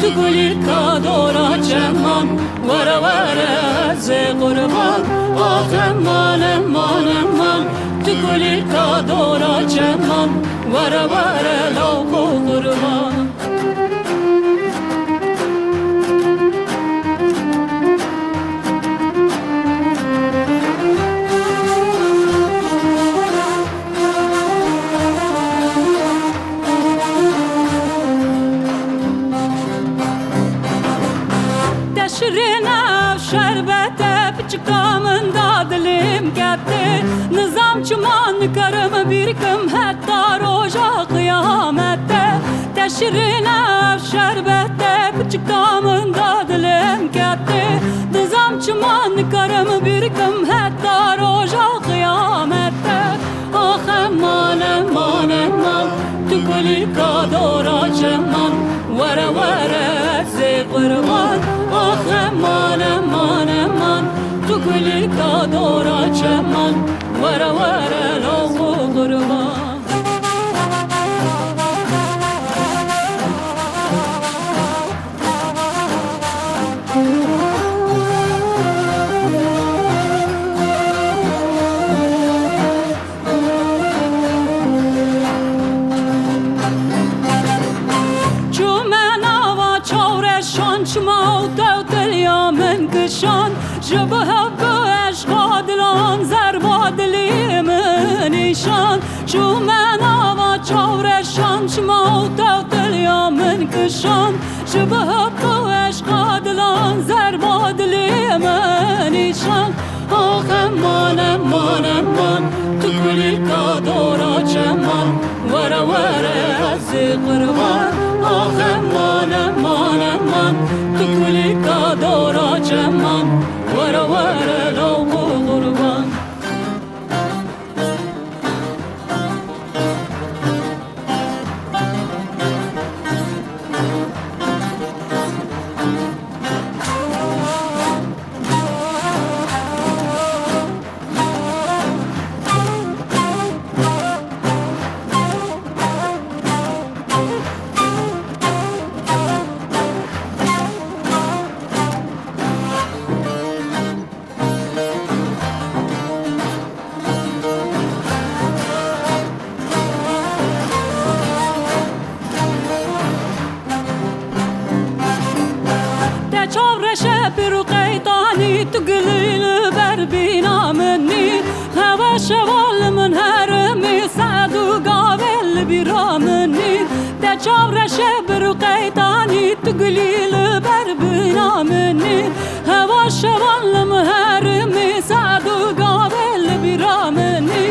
تقولي كادورا جمان ورا ورا زي قربان امان امان امان تقولي كادورا جمان ورا ورا لو قربان شرنا شربته بچکا من دادلیم کته نظام چمان کرم بیرکم حتی روژا قیامته تشرنا شربته بچکا من دادلیم کته نظام چمان کرم بیرکم حتی روژا قیامته آخ امان امان امان تقولي كادورا جمان ورا ورا زي قربان آخ امان امان امان تقولي كادورا جمان ورا ورا لو قربان شما توتلیا من کشان جبه باش قادلان زرباد لی من ایشان شو من آوا چورشان شما توتلیا من کشان جبه باش قادلان زرباد لی من ایشان آخ امان امان امان تقولي كادورا جمان ورا ورا زي قربان آخ امان امان امان تقولي كادورا جمان ورا ورا لو قربان برقيطاني تقليل بربينا مني هوا شوال من هرمي سعد وقابل برامني تجاورش برقيطاني تقليل بربينا مني هوا شوال من هرمي سعد وقابل برامني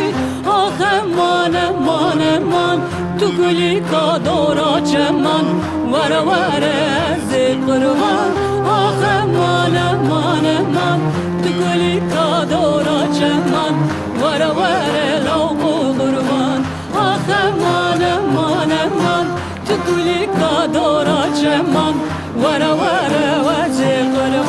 آخ امان امان امان تقولي كادورا جمان ورا ورا زي قربان آخ امان امان امان تقولي كادورا جمان ورا ورا لو قربان آخ امان امان امان تقولي كادورا جمان ورا ورا وزي قربان